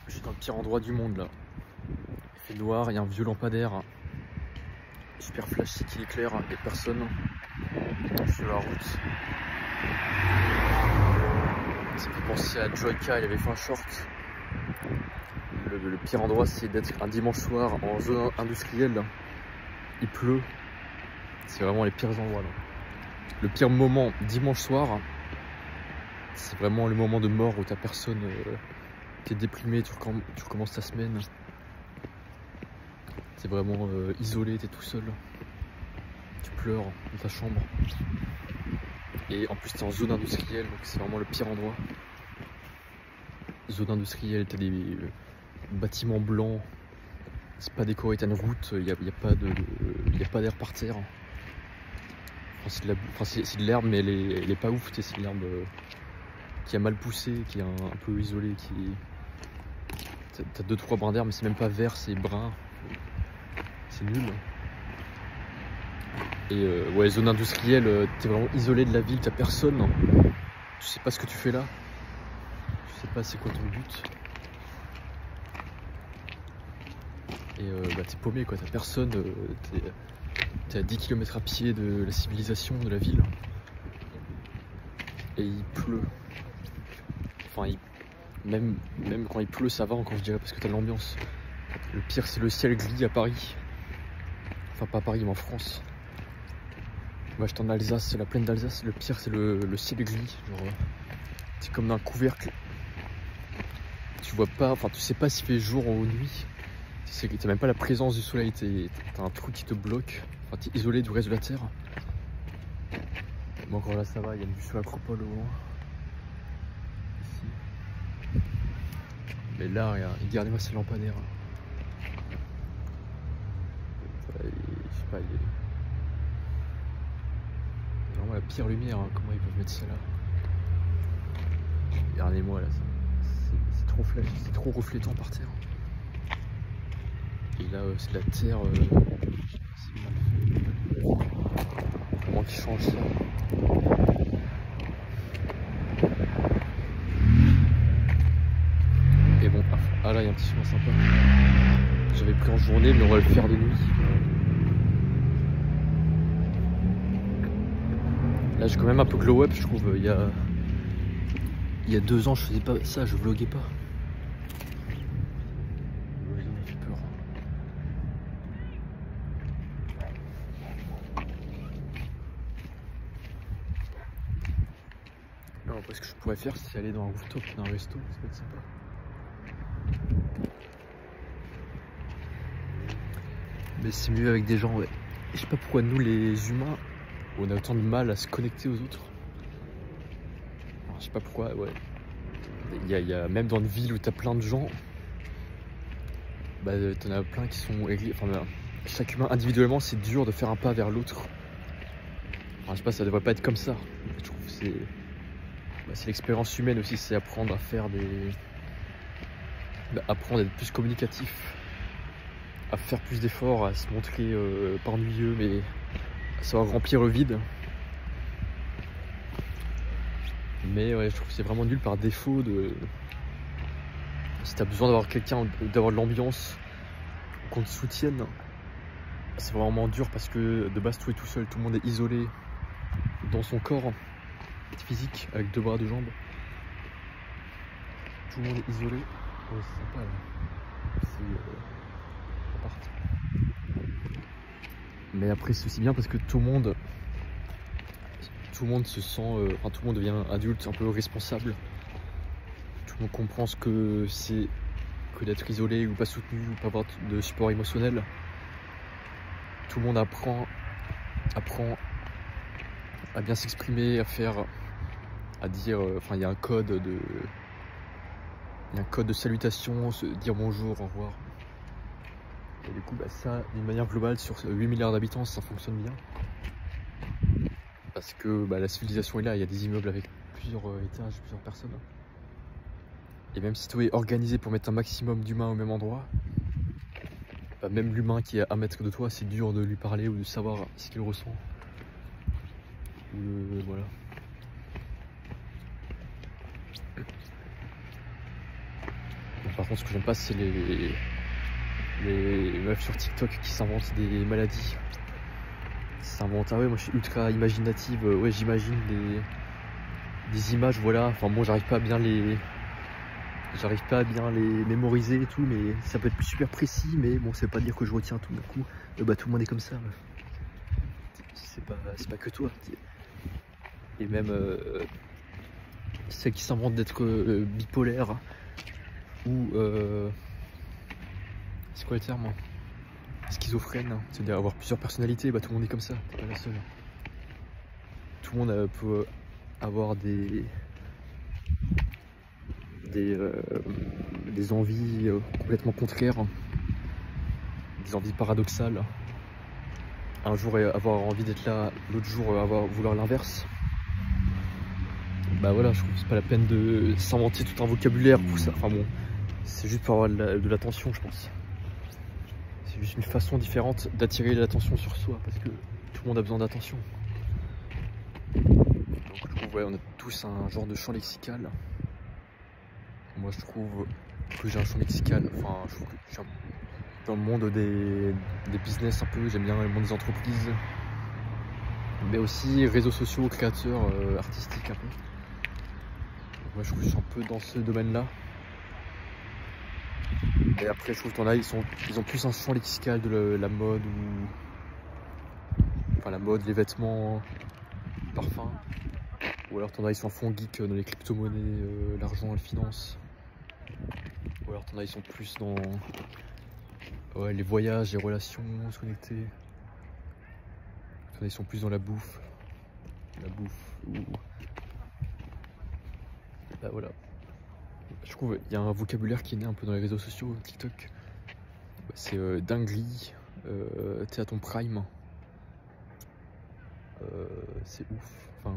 Je suis dans le pire endroit du monde là. Il fait noir, il y a un vieux lampadaire. Super flashy qui éclaire, il n'y a personne. Je suis sur la route. Ça me fait penser à Joyka, il avait fait un short. Le pire endroit c'est d'être un dimanche soir en zone industrielle. Il pleut. C'est vraiment les pires endroits là. Le pire moment dimanche soir, c'est vraiment le moment de mort où t'as personne. T'es déprimé, tu recommences ta semaine. T'es vraiment isolé, t'es tout seul. Tu pleures dans ta chambre. Et en plus t'es en zone industrielle, donc c'est vraiment le pire endroit. Zone industrielle, t'as des bâtiments blancs. C'est pas décoré, t'as une route, y a pas d'air par terre. Enfin, c'est de l'herbe, mais elle est pas ouf, c'est de l'herbe qui a mal poussé, qui est un peu isolée, T'as 2-3 brins d'herbe, mais c'est même pas vert, c'est brun. C'est nul. Et ouais, zone industrielle, t'es vraiment isolé de la ville, t'as personne. Tu sais pas ce que tu fais là. Tu sais pas c'est quoi ton but. Et bah t'es paumé quoi, t'as personne. T'es à 10 km à pied de la civilisation, de la ville. Et il pleut. Enfin, même quand il pleut, ça va encore, je dirais, parce que t'as l'ambiance. Le pire, c'est le ciel gris à Paris. Enfin, pas à Paris, mais en France. Moi, j'étais en Alsace, c'est la plaine d'Alsace. Le pire, c'est le ciel gris. Genre, c'est comme d'un couvercle. Tu vois pas, enfin, tu sais pas s'il fait jour ou nuit. T'as même pas la présence du soleil. T'as un truc qui te bloque. Enfin, t'es isolé du reste de la terre. Mais encore là, ça va. Il y a une vue sur l'Acropole au loin. Ici. Mais là, regardez-moi ces lampadaires. Je sais pas, il est vraiment la pire lumière, hein. Comment ils peuvent mettre ça là? Regardez-moi là, c'est trop flash, c'est trop reflétant par terre. Et là, c'est la terre. C'est mal fait. Comment ils changent ça? Et bon, ah là, il y a un petit chemin sympa. J'avais pris en journée, mais on va le faire de nuit. Là, j'ai quand même un peu glow up, je trouve. Il y a 2 ans, je faisais pas ça, je vloguais pas. Ça m'a fait peur. Non, après, ce que je pourrais faire, c'est aller dans un rooftop, dans un resto, ça peut être sympa. Mais c'est mieux avec des gens, ouais. Je sais pas pourquoi nous, les humains, on a autant de mal à se connecter aux autres. Alors, je sais pas pourquoi, ouais. Il y a même dans une ville où t'as plein de gens, bah t'en as plein qui sont enfin, chaque humain individuellement, c'est dur de faire un pas vers l'autre. Enfin, je sais pas, ça devrait pas être comme ça. Je trouve que c'est l'expérience humaine aussi, c'est apprendre à faire apprendre à être plus communicatif, à faire plus d'efforts, à se montrer pas ennuyeux, mais à savoir remplir le vide. Mais ouais, je trouve que c'est vraiment nul par défaut de... Si t'as besoin d'avoir quelqu'un, d'avoir de l'ambiance, qu'on te soutienne, c'est vraiment dur parce que de base, tout est tout seul, tout le monde est isolé dans son corps physique, avec 2 bras, 2 jambes. Tout le monde est isolé. Ouais, c'est sympa là. C'est appart. Mais après, c'est aussi bien parce que tout le monde se sent, enfin tout le monde devient adulte, un peu responsable. Tout le monde comprend ce que c'est que d'être isolé ou pas soutenu ou pas avoir de support émotionnel. Tout le monde apprend à bien s'exprimer, à dire, enfin il y a un code de salutation, se dire bonjour, au revoir. Et du coup, bah, ça, d'une manière globale, sur 8 milliards d'habitants, ça fonctionne bien. Parce que bah, la civilisation est là, il y a des immeubles avec plusieurs étages, plusieurs personnes. Et même si tout est organisé pour mettre un maximum d'humains au même endroit, bah, même l'humain qui est à 1 mètre de toi, c'est dur de lui parler ou de savoir ce qu'il ressent. Voilà. contre, ce que j'aime pas, c'est les meufs sur TikTok qui s'inventent des maladies. Qui s'inventent, ah ouais, moi je suis ultra imaginative, ouais, j'imagine des images, voilà. Enfin, bon, j'arrive pas à bien les mémoriser et tout, mais ça peut être super précis, mais bon, ça veut pas dire que je retiens tout d'un coup. Bah, tout le monde est comme ça. C'est pas que toi. Et même celles qui s'inventent d'être bipolaire ou c'est quoi le terme, schizophrène, c'est-à-dire avoir plusieurs personnalités. Bah, tout le monde est comme ça, t'es pas la seule. Tout le monde peut avoir des envies complètement contraires, des envies paradoxales. Un jour avoir envie d'être là, l'autre jour vouloir l'inverse. Bah voilà, je trouve que c'est pas la peine de s'inventer tout un vocabulaire pour ça. Enfin bon, c'est juste pour avoir de l'attention, je pense. C'est juste une façon différente d'attirer l'attention sur soi, parce que tout le monde a besoin d'attention. Donc je trouve, ouais, on a tous un genre de champ lexical. Moi je trouve que j'ai un champ lexical, enfin je trouve que je suis dans le monde des business un peu, j'aime bien le monde des entreprises, mais aussi réseaux sociaux, créateurs, artistiques un peu. Donc moi je trouve que je suis un peu dans ce domaine-là. Et après je trouve que t'en as, ils ont plus un champ lexical de la mode ou... Enfin la mode, les vêtements, parfums. Ou alors t'en as, ils sont à fond geek dans les crypto-monnaies, l'argent, la finance. Ou alors t'en as, ils sont plus dans ouais, les voyages, les relations, se connecter. T'en as, ils sont plus dans la bouffe. Ou... Bah voilà. Je trouve il y a un vocabulaire qui est né un peu dans les réseaux sociaux, TikTok. C'est dinguerie, t'es à ton prime. C'est ouf. Enfin...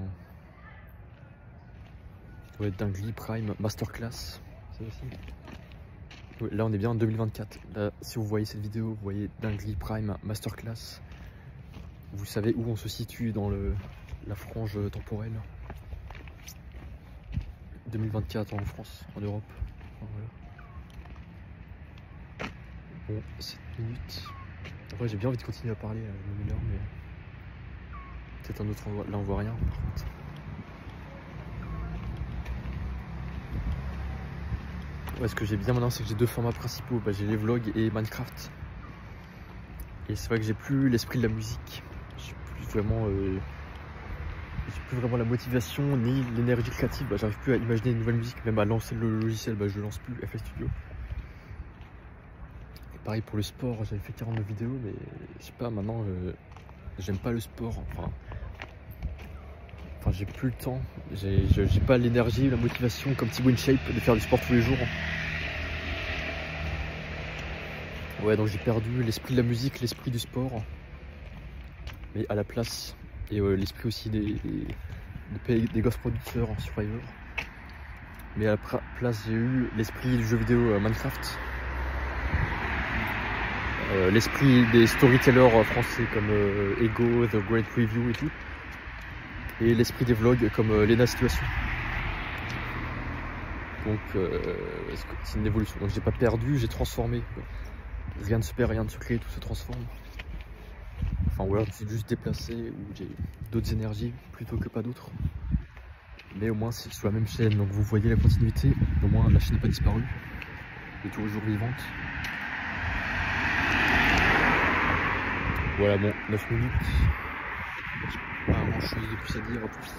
Ouais, dinguerie, prime, masterclass. Ça aussi. Ouais, là on est bien en 2024. Là, si vous voyez cette vidéo, vous voyez dinguerie, prime, masterclass. Vous savez où on se situe dans la frange temporelle. 2024 en France, en Europe. Enfin, voilà. Bon, 7 minutes. Après j'ai bien envie de continuer à parler à une heure, mais peut-être un autre endroit. Là on voit rien par contre. Ouais, ce que j'ai bien maintenant, c'est que j'ai deux formats principaux. Bah, j'ai les vlogs et Minecraft. Et c'est vrai que j'ai plus l'esprit de la musique. J'ai plus vraiment la motivation ni l'énergie créative. Bah, j'arrive plus à imaginer une nouvelle musique, même à lancer le logiciel. Bah, je lance plus FL Studio. Et pareil pour le sport, j'avais fait 49 vidéos, mais je sais pas, maintenant j'aime pas le sport. Enfin j'ai plus le temps. J'ai pas l'énergie, la motivation comme Thibaut InShape de faire du sport tous les jours. Ouais, donc j'ai perdu l'esprit de la musique, l'esprit du sport, mais à la place, et l'esprit aussi des ghost producteurs en Survivor. Mais à la place, j'ai eu l'esprit du jeu vidéo Minecraft, l'esprit des storytellers français comme Ego, The Great Review et tout, et l'esprit des vlogs comme Lena Situation. Donc c'est une évolution. Donc j'ai pas perdu, j'ai transformé. Rien ne se perd, rien ne se crée, tout se transforme. Enfin, ou alors c'est juste déplacé, ou j'ai d'autres énergies plutôt que pas d'autres. Mais au moins c'est sur la même chaîne, donc vous voyez la continuité. Au moins la chaîne n'est pas disparue. Elle est toujours vivante. Voilà, bon, 9 minutes. J'ai pas grand chose de plus à dire en plus.